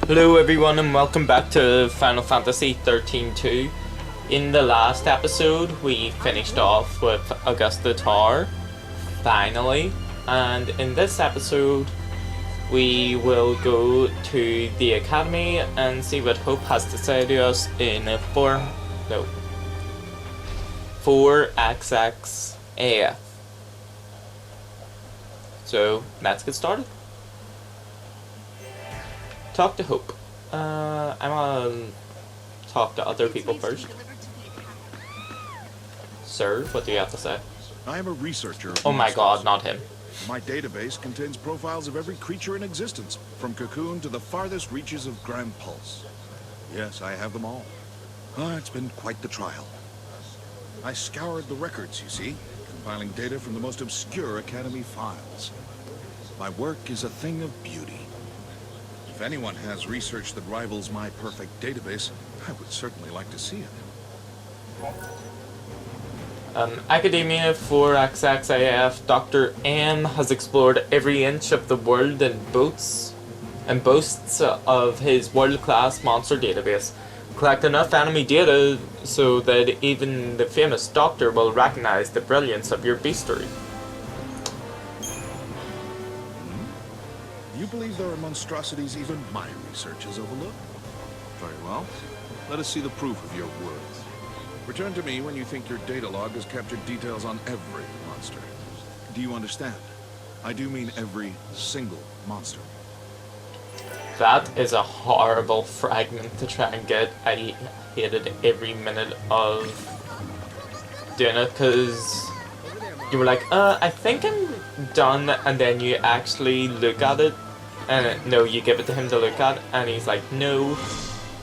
Hello everyone and welcome back to Final Fantasy XIII-2. In the last episode we finished off with Augusta Tower, finally, and in this episode we will go to the Academy and see what Hope has to say to us in 4XX So let's get started. Talk to Hope. I'm gonna talk to other people first. Sir, what do you have to say? I am a researcher. Oh my god, not him. My database contains profiles of every creature in existence, from Cocoon to the farthest reaches of Grand Pulse. Yes, I have them all. It's been quite the trial. I scoured the records, you see, compiling data from the most obscure Academy files. My work is a thing of beauty. If anyone has research that rivals my perfect database, I would certainly like to see it. Academia 4XXAF, Dr. M has explored every inch of the world and boasts of his world-class monster database. Collect enough enemy data so that even the famous Doctor will recognize the brilliance of your beastery. You believe there are monstrosities even my research has overlooked? Very well. Let us see the proof of your words. Return to me when you think your data log has captured details on every monster. Do you understand? I do mean every single monster. That is a horrible fragment to try and get. I hated every minute of doing it because you were like, I think I'm done, and then you actually look at it, and no, you give it to him to look at, and he's like, no.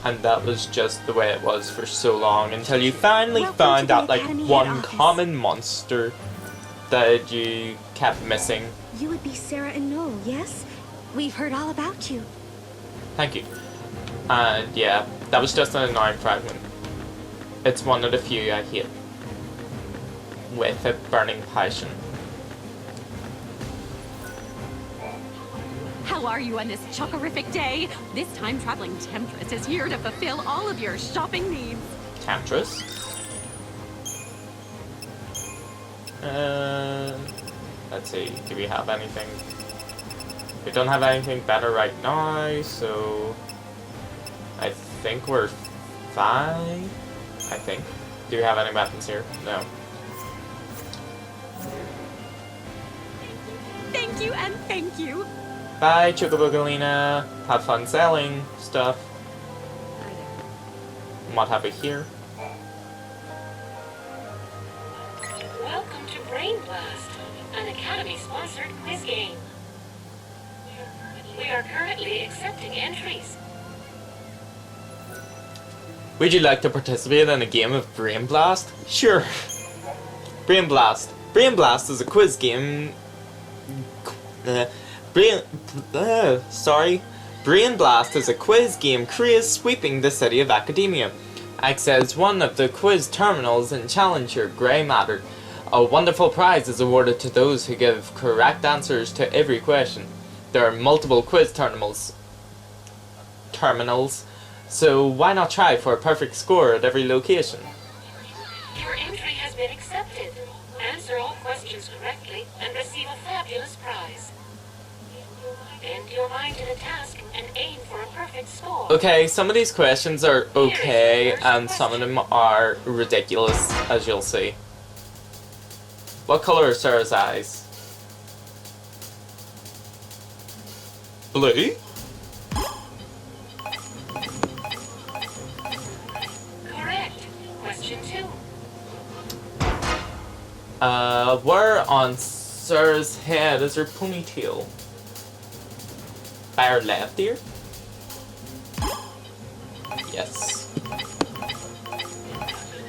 And that was just the way it was for so long until you finally found out like one common monster that you kept missing. You would be Sarah and Noel, yes? We've heard all about you. Thank you. And yeah, that was just an annoying fragment. It's one of the few I hate with a burning passion. How are you on this chockerific day? This time-traveling temptress is here to fulfill all of your shopping needs. Temptress? Let's see, do we have anything? We don't have anything better right now, so I think we're fine. I think. Do we have any weapons here? No. Thank you and thank you. Bye, Chocobogalina. Have fun selling stuff. What have we here? Welcome to Brain Blast, an Academy-sponsored quiz game. We are currently accepting entries. Would you like to participate in a game of Brain Blast? Sure. Brain Blast. Brain Blast is a quiz game. Brain Blast is a quiz game created sweeping the city of Academia. Access one of the quiz terminals and challenge your grey matter. A wonderful prize is awarded to those who give correct answers to every question. There are multiple quiz terminals, so why not try for a perfect score at every location? Your entry has been accepted. Answer all questions correctly and receive a fabulous prize. Bend your mind to the task and aim for a perfect score. Okay, some of these questions are okay, and some of them are ridiculous, as you'll see. What color are Sarah's eyes? Blue? Correct. Question 2. Where on Sarah's head is her ponytail? By her left ear? Yes.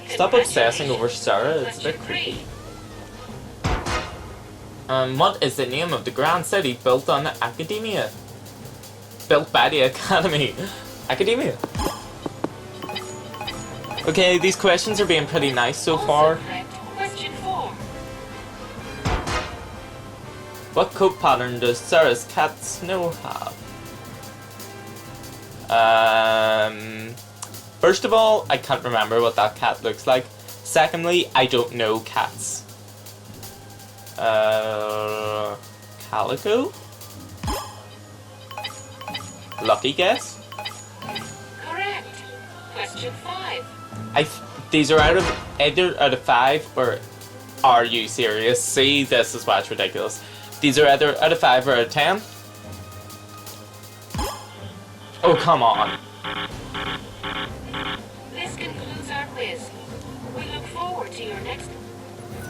Stop obsessing over Sarah, it's a bit creepy. What is the name of the grand city built on Academia? Built by the Academy. Academia. Okay, these questions are being pretty nice so far. Question 4. What coat pattern does Sarah's cat Snow have? First of all, I can't remember what that cat looks like. Secondly, I don't know cats. Calico? Lucky guess? Correct. Question 5. These are either out of 5 or... Are you serious? See, this is why it's ridiculous. These are either out of 5 or out of 10. Oh, come on. This concludes our quiz. We look forward to your next...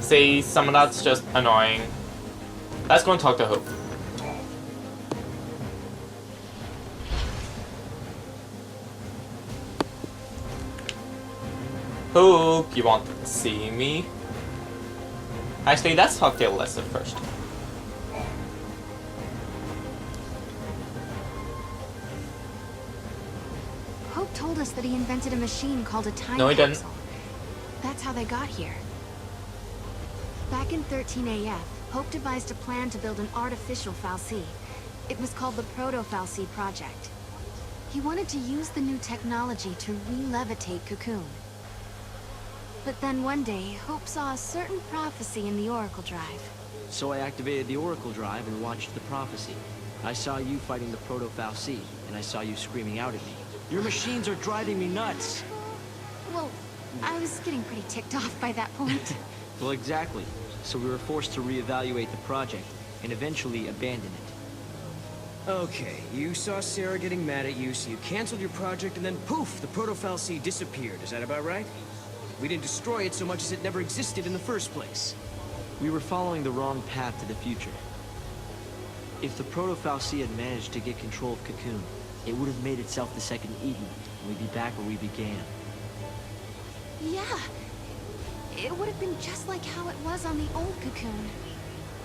See, some of that's just annoying. Let's go and talk to Hope. Hope, you want to see me? Actually, let's talk to Alyssa first. Hope told us that he invented a machine called a time No, he didn't. capsule. That's how they got here. Back in 13 AF, Hope devised a plan to build an artificial Fal'Cie. It was called the Proto-Fal'Cie Project. He wanted to use the new technology to re-levitate Cocoon. But then one day, Hope saw a certain prophecy in the Oracle Drive. So I activated the Oracle Drive and watched the prophecy. I saw you fighting the Proto-Fal'Cie, and I saw you screaming out at me. Your machines are driving me nuts! Well, I was getting pretty ticked off by that point. Well, exactly. So we were forced to reevaluate the project, and eventually abandon it. Okay, you saw Sarah getting mad at you, so you canceled your project, and then poof, the Proto-Fal'Cie disappeared. Is that about right? We didn't destroy it so much as it never existed in the first place. We were following the wrong path to the future. If the Proto-Fal'Cie had managed to get control of Cocoon, it would have made itself the second Eden, and we'd be back where we began. Yeah. It would have been just like how it was on the old Cocoon.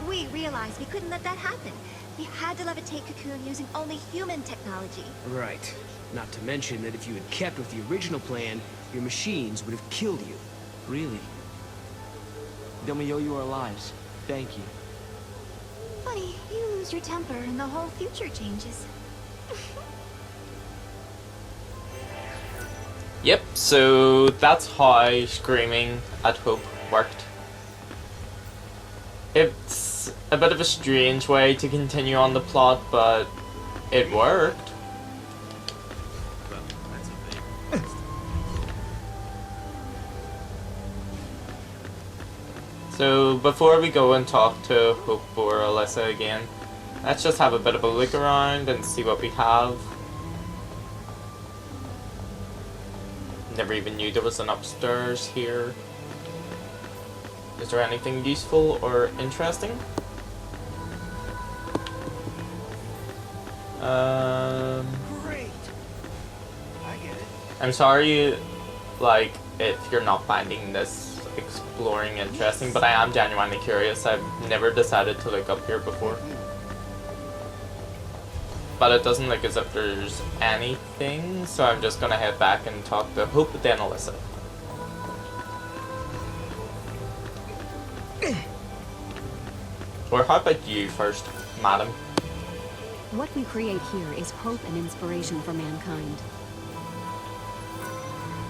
We realized we couldn't let that happen. We had to levitate Cocoon using only human technology. Right. Not to mention that if you had kept with the original plan, your machines would have killed you. Really? Then we owe you our lives. Thank you. Funny, you lose your temper and the whole future changes. Yep, so that's how screaming at Hope worked. It's a bit of a strange way to continue on the plot, but it worked. So before we go and talk to Hope or Alyssa again, let's just have a bit of a look around and see what we have. Never even knew there was an upstairs here. Is there anything useful or interesting? Great! I get it. I'm sorry, like, if you're not finding this exploring interesting, but I am genuinely curious. I've never decided to look up here before. But it doesn't look as if there's anything, so I'm just gonna head back and talk to Hope and Alyssa. Or how about you first, madam? What we create here is hope and inspiration for mankind.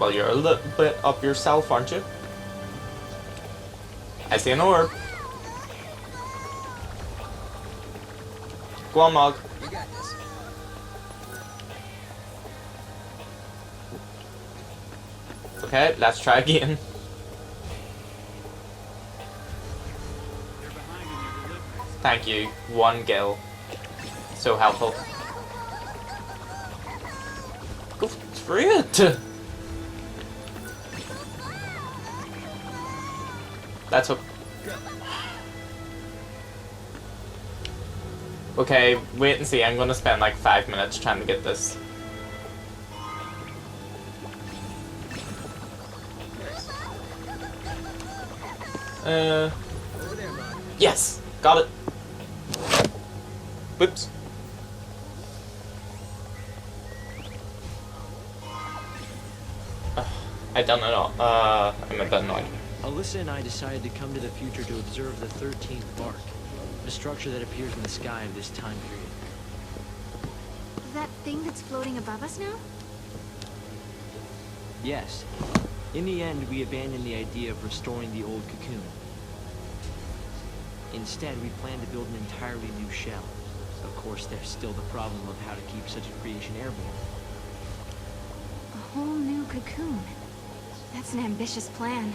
Well, you're a little bit up yourself, aren't you? I see an orb. Go on, Mog. You got this. Okay, let's try again. Thank you. 1 gil. So helpful. Go through it! That's what... Okay, wait and see. I'm gonna spend like 5 minutes trying to get this. Yes! Got it! Whoops. I don't know. I'm a bit annoyed. Alyssa and I decided to come to the future to observe the 13th Bark, a structure that appears in the sky of this time period. that thing that's floating above us now? Yes. In the end, we abandoned the idea of restoring the old cocoon. Instead, we plan to build an entirely new shell. Of course, there's still the problem of how to keep such a creation airborne. A whole new cocoon. That's an ambitious plan.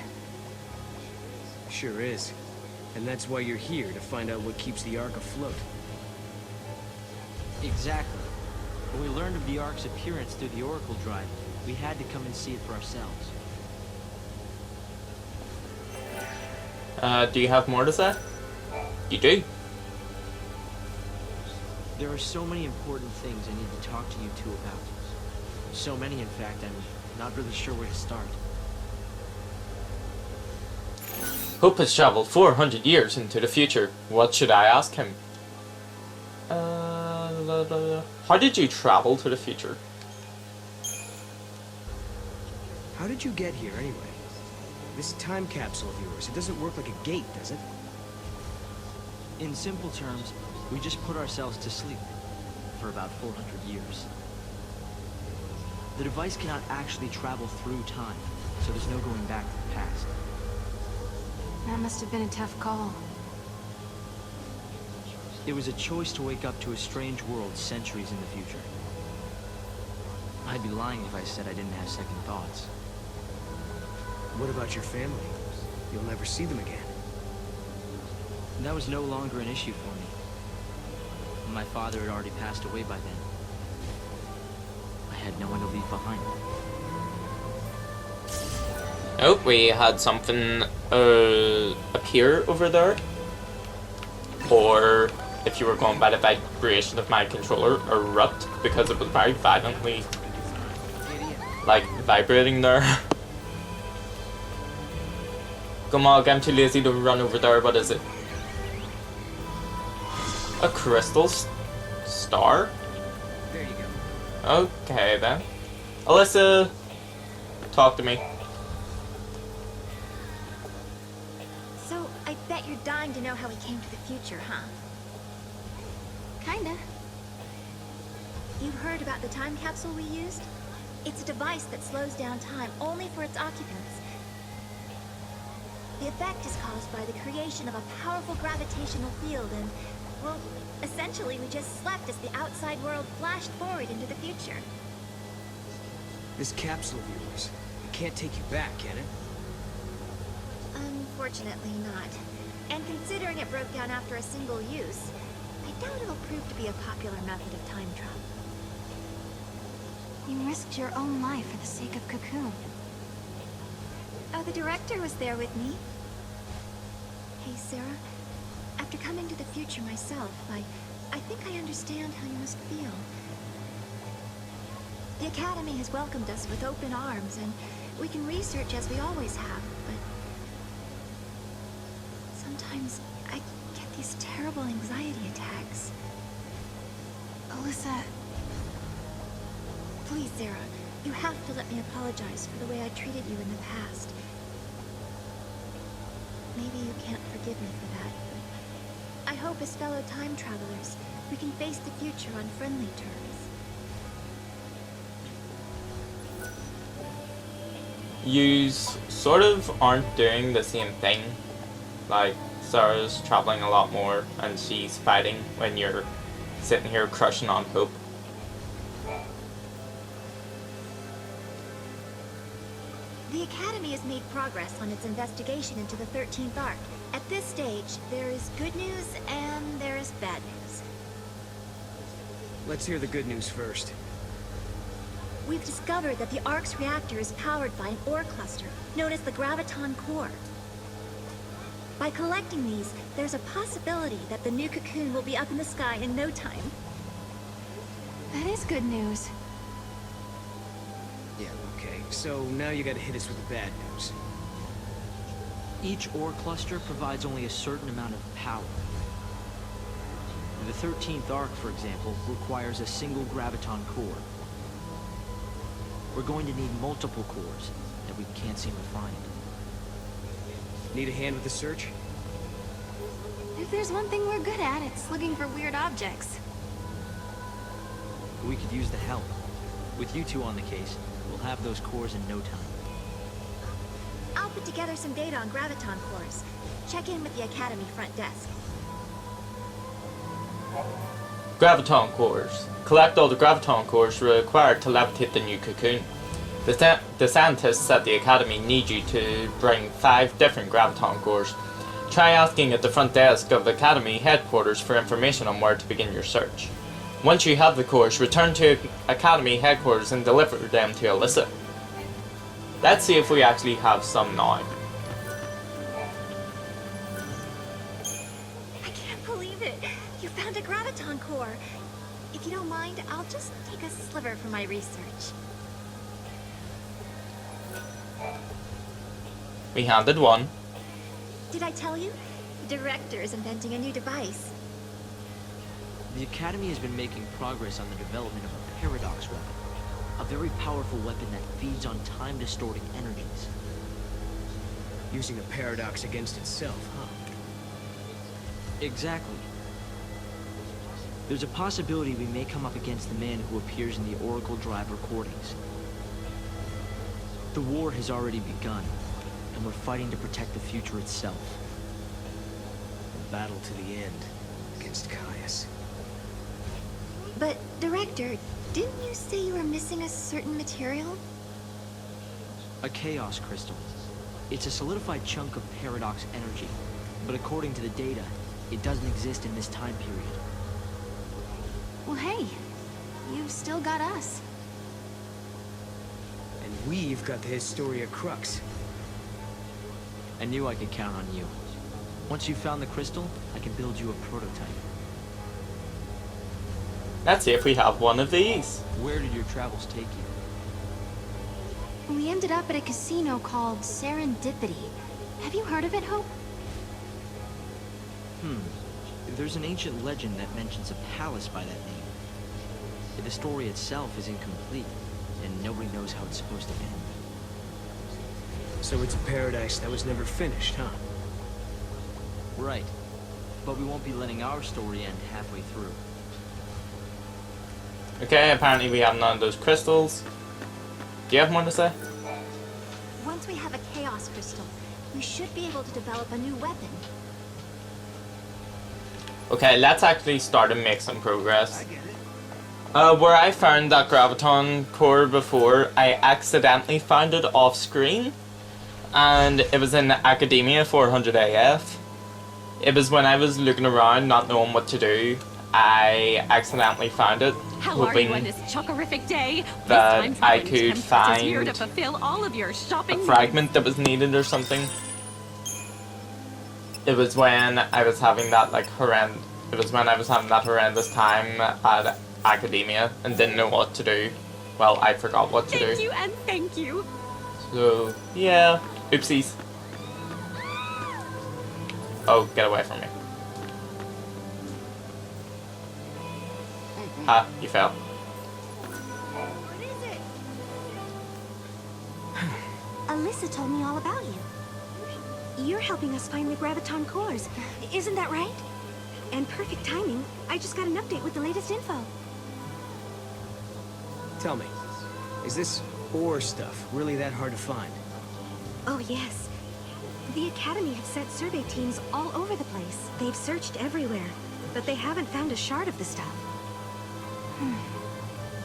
Sure is. And that's why you're here, to find out what keeps the Ark afloat. Exactly. When we learned of the Ark's appearance through the Oracle Drive, we had to come and see it for ourselves. Do you have more to say? You do? There are so many important things I need to talk to you two about. So many, in fact, I'm not really sure where to start. Hope has traveled 400 years into the future. What should I ask him? How did you travel to the future? How did you get here, anyway? This time capsule of yours, it doesn't work like a gate, does it? In simple terms, we just put ourselves to sleep for about 400 years. The device cannot actually travel through time, so there's no going back to the past. That must have been a tough call. It was a choice to wake up to a strange world centuries in the future. I'd be lying if I said I didn't have second thoughts. What about your family? You'll never see them again. That was no longer an issue for me. My father had already passed away by then. I had no one to leave behind. Oh, we had something appear over there. Or, if you were going by the vibration of my controller, erupt, because it was very violently, like, vibrating there. Come on, I'm too lazy to run over there. What is it? A crystal star? There you go. Okay, then. Alyssa, talk to me. So, I bet you're dying to know how we came to the future, huh? Kinda. You've heard about the time capsule we used? It's a device that slows down time only for its occupants. The effect is caused by the creation of a powerful gravitational field and, well, essentially we just slept as the outside world flashed forward into the future. This capsule of yours, it can't take you back, can it? Unfortunately not. And considering it broke down after a single use, I doubt it'll prove to be a popular method of time travel. You risked your own life for the sake of Cocoon. Oh, the director was there with me. Hey, Sarah. After coming to the future myself, I think I understand how you must feel. The Academy has welcomed us with open arms, and we can research as we always have, but sometimes I get these terrible anxiety attacks. Alyssa... Please, Sarah, you have to let me apologize for the way I treated you in the past. Maybe you can't forgive me for that, but I hope as fellow time travelers, we can face the future on friendly terms. You sort of aren't doing the same thing. Like, Sarah's traveling a lot more, and she's fighting when you're sitting here crushing on Hope. The Academy has made progress on its investigation into the 13th Ark. At this stage, there is good news and there is bad news. Let's hear the good news first. We've discovered that the Ark's reactor is powered by an ore cluster, known as the graviton core. By collecting these, there's a possibility that the new cocoon will be up in the sky in no time. That is good news. Yeah, okay. So now you gotta hit us with the bad news. Each ore cluster provides only a certain amount of power. The 13th Ark, for example, requires a single graviton core. We're going to need multiple cores that we can't seem to find. Need a hand with the search? If there's one thing we're good at, it's looking for weird objects. but we could use the help. With you two on the case, we'll have those cores in no time. I'll put together some data on graviton cores. Check in with the Academy front desk. Graviton cores. Collect all the graviton cores required to levitate the new cocoon. The scientists at the Academy need you to bring 5 different graviton cores. Try asking at the front desk of the Academy headquarters for information on where to begin your search. Once you have the cores, return to Academy headquarters and deliver them to Alyssa. Let's see if we actually have some now. I can't believe it! You found a graviton core! If you don't mind, I'll just take a sliver for my research. We handed one. Did I tell you? The director is inventing a new device. The Academy has been making progress on the development of a paradox weapon. A very powerful weapon that feeds on time-distorting energies. Using a paradox against itself, huh? Exactly. There's a possibility we may come up against the man who appears in the Oracle Drive recordings. The war has already begun, and we're fighting to protect the future itself. A battle to the end against Caius. But, Director, didn't you say you were missing a certain material? A chaos crystal. It's a solidified chunk of paradox energy, but according to the data, it doesn't exist in this time period. Well, hey, you've still got us. And we've got the Historia Crux. I knew I could count on you. Once you've found the crystal, I can build you a prototype. Let's see if we have one of these. Where did your travels take you? We ended up at a casino called Serendipity. Have you heard of it, Hope? There's an ancient legend that mentions a palace by that name. The story itself is incomplete, and nobody knows how it's supposed to end. So it's a paradise that was never finished, huh? Right. But we won't be letting our story end halfway through. Okay, apparently we have none of those crystals. Do you have more to say? Once we have a chaos crystal, we should be able to develop a new weapon. Okay, let's actually start and make some progress. Where I found that graviton core before, I accidentally found it off screen. And it was in Academia 400 AF. It was when I was looking around, not knowing what to do. I accidentally found it, How are you on hoping this chockerific day? that This time I traveling could Tempest is here to find fulfill all of your a shopping fragment that was needed or something. It was when I was having that horrendous time at Academia and didn't know what to do. Well, I forgot what to Thank do. you and thank you. So, yeah. Oopsies. Oh, get away from me. Ha, you fell. What is it? Alyssa told me all about you. You're helping us find the graviton cores. Isn't that right? And perfect timing. I just got an update with the latest info. Tell me, is this ore stuff really that hard to find? Oh, yes. The Academy have sent survey teams all over the place. They've searched everywhere, but they haven't found a shard of the stuff.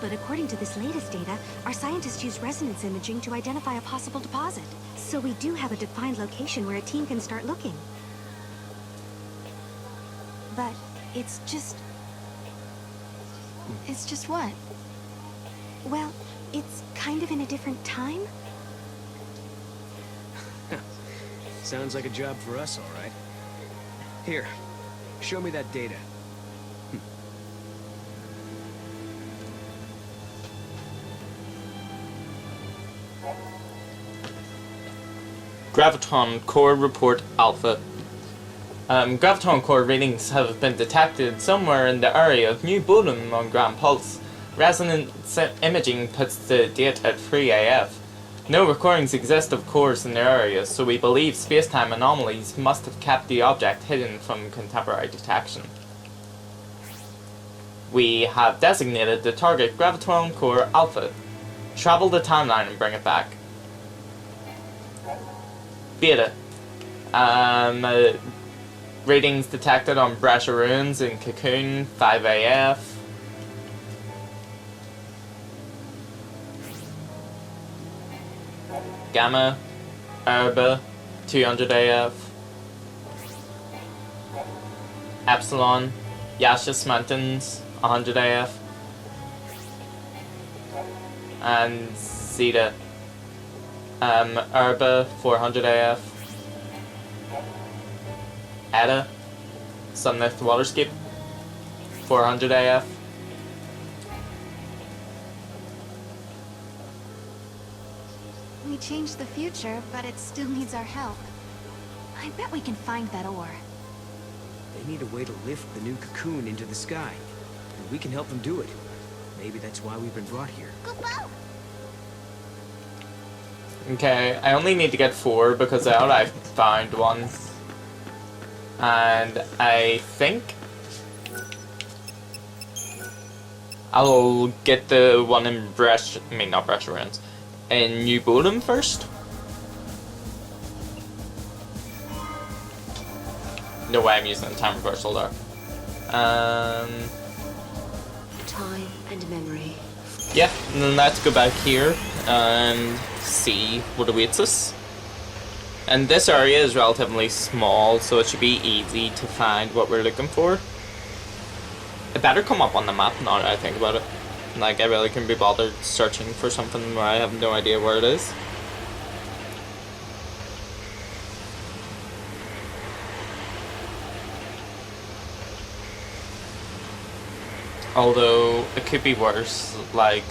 But according to this latest data, our scientists used resonance imaging to identify a possible deposit. So we do have a defined location where a team can start looking. But it's just... It's just what? well, it's kind of in a different time. Sounds like a job for us, all right. Here, show me that data. Graviton Core Report Alpha. Graviton core readings have been detected somewhere in the area of New Bodom on Grand Pulse. Resonance imaging puts the date at 3 AF. No recordings exist of cores in the area, so we believe space-time anomalies must have kept the object hidden from contemporary detection. We have designated the target graviton core Alpha. Travel the timeline and bring it back. Beta. Readings detected on Brescia ruins in Cocoon 5 AF. Gamma. Erba 200 AF. Epsilon. Yashis Mountains 100 AF. And Zeta. Erba 400 AF. Eta, Sunlift Waterscape, 400 AF. We changed the future, but it still needs our help. I bet we can find that ore. They need a way to lift the new cocoon into the sky, and we can help them do it. Maybe that's why we've been brought here. Okay, I only need to get 4 because I already found one. And I think I'll get the one in not Brescia ruins, in New Bodom first. No way I'm using the time reversal there. Time and memory. Yeah, and then let's go back here and see what awaits us. And this area is relatively small, so it should be easy to find what we're looking for. It better come up on the map now that I think about it. Like, I really can be bothered searching for something where I have no idea where it is. Although, it could be worse, like...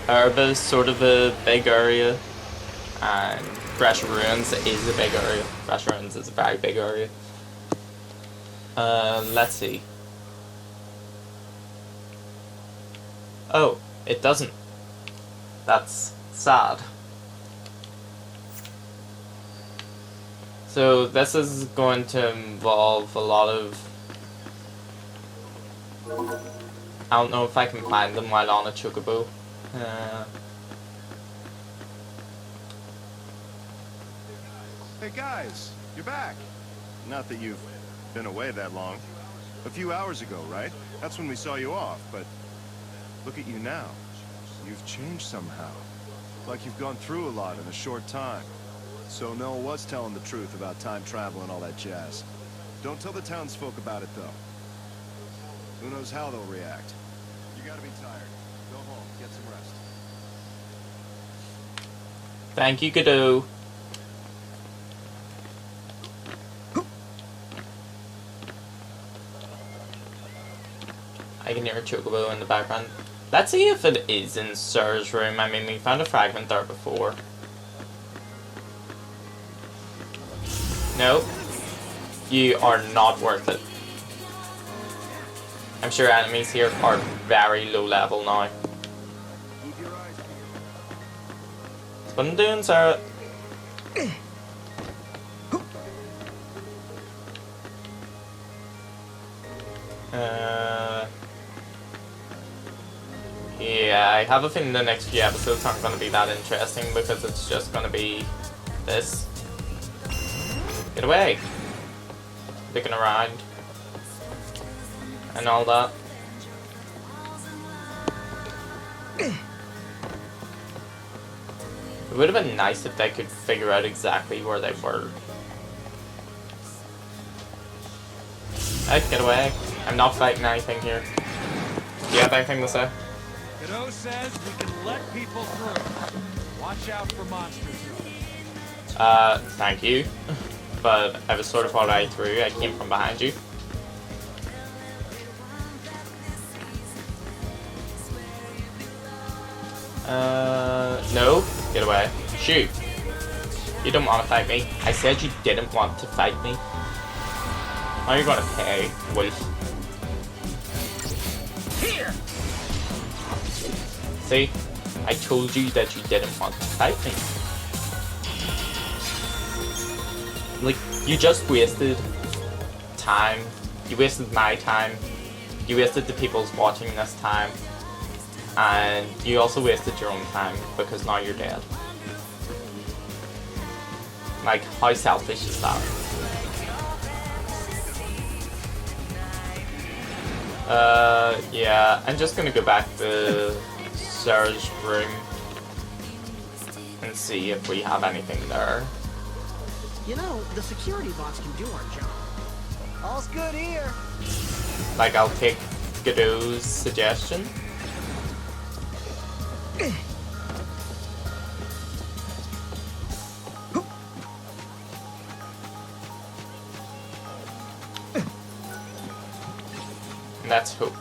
Erba is sort of a big area. And Brescia Ruins is a big area. Brescia Ruins is a very big area. Let's see. Oh, it doesn't. That's sad. So this is going to involve a lot of... I don't know if I can find them while on a chocobo. Hey guys, you're back. Not that you've been away that long. A few hours ago, right? That's when we saw you off, but look at you now. You've changed somehow. Like you've gone through a lot in a short time. So Noel was telling the truth about time travel and all that jazz. Don't tell the townsfolk about it, though. Who knows how they'll react. You gotta be tired. Go home, get some rest. Thank you, Godot. I can hear a chocobo in the background. Let's see if it is in Sir's room. I mean, we found a fragment there before. No. You are not worth it. I'm sure enemies here are very low level now. What I'm doing, Sarah? Yeah, I have a feeling the next few episodes aren't going to be that interesting because it's just going to be this. Get away! Looking around. And all that. It would have been nice if they could figure out exactly where they were. Hey, get away. I'm not fighting anything here. Do you have anything to say? Godot says we can let people through. Watch out for monsters. Thank you. But I was sort of already through. I came from behind you. No. Get away. Shoot. You don't want to fight me. I said you didn't want to fight me. How are you gonna pay, Wolf? Here. See? I told you that you didn't want to fight me. Like, you just wasted time You wasted my time. You wasted the people's watching this time. And you also wasted your own time because now you're dead. Like, how selfish is that? Yeah, I'm just gonna go back to Sarah's room and see if we have anything there. You know, the security bots can do our job. All's good here. Like, I'll take Godot's suggestion. And that's Hope.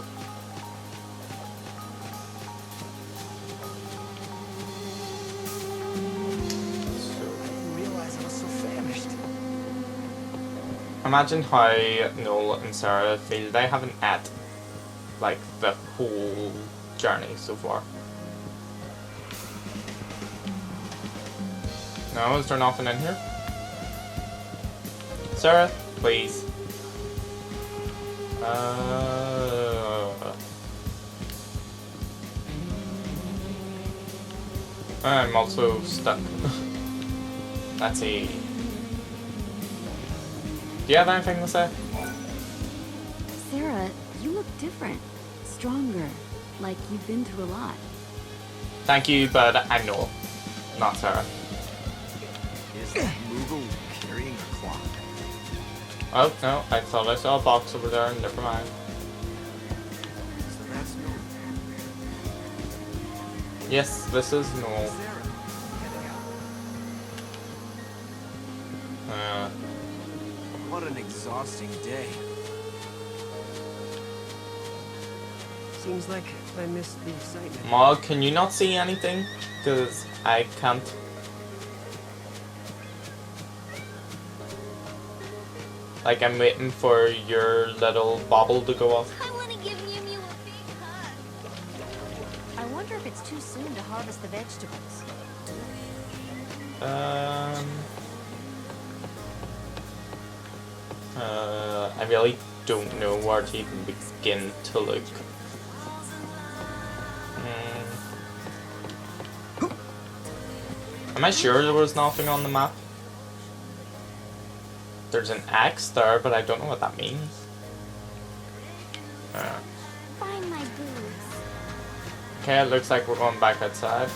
Imagine how Noel and Sarah feel. They haven't ate, like, the whole journey so far. No, is there nothing in here? Sarah, please. I'm also stuck. Let's see. Do you have anything to say? Sarah, you look different. Stronger. Like you've been through a lot. Thank you, but I'm Noel, not Sarah. Is that Moogle carrying a clock? Oh, no, I thought I saw a box over there, never mind. So that's Noel. Yes, this is Noel. What an exhausting day. Seems like I missed the excitement. Mog, can you not see anything? Because I can't. Like, I'm waiting for your little bobble to go off. I want to give Mew Mew a big hug. I wonder if it's too soon to harvest the vegetables. I really don't know where to even begin to look. Am I sure there was nothing on the map? There's an X there, but I don't know what that means. Find my boobs. Okay, it looks like we're going back outside.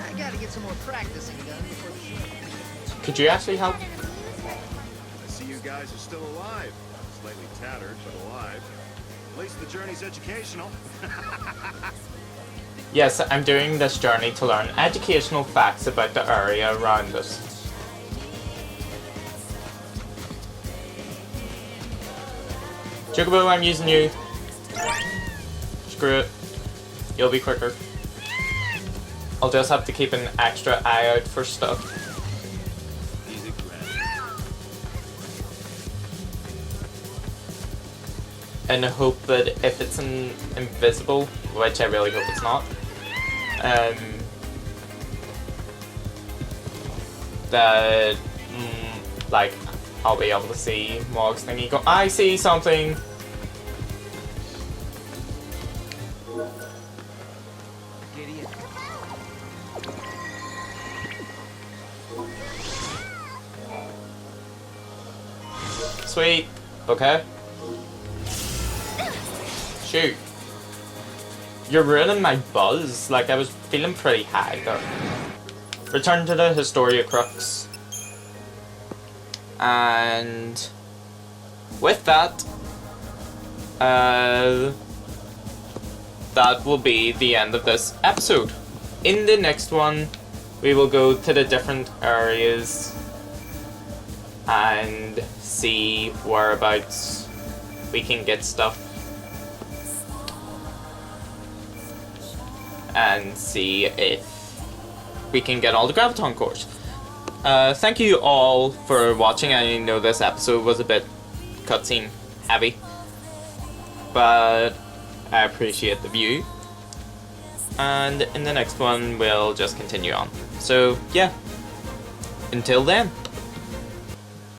I gotta get some more practicing done before the show. Could you actually help? I see you guys are still alive. Slightly tattered, but alive. At least the journey's educational. Yes, I'm doing this journey to learn educational facts about the area around us. Chocobo, I'm using you. Screw it. You'll be quicker. I'll just have to keep an extra eye out for stuff. In the hope that if it's invisible, which I really hope it's not, that like I'll be able to see Mog's thingy go, I see something! Sweet. Okay. Shoot. You're ruining my buzz. Like, I was feeling pretty high there. Return to the Historia Crux. And with that, that will be the end of this episode. In the next one, we will go to the different areas and see whereabouts we can get stuff. And see if we can get all the graviton cores. Thank you all for watching. I know this episode was a bit cutscene heavy, but I appreciate the view. And in the next one, we'll just continue on. So yeah, until then.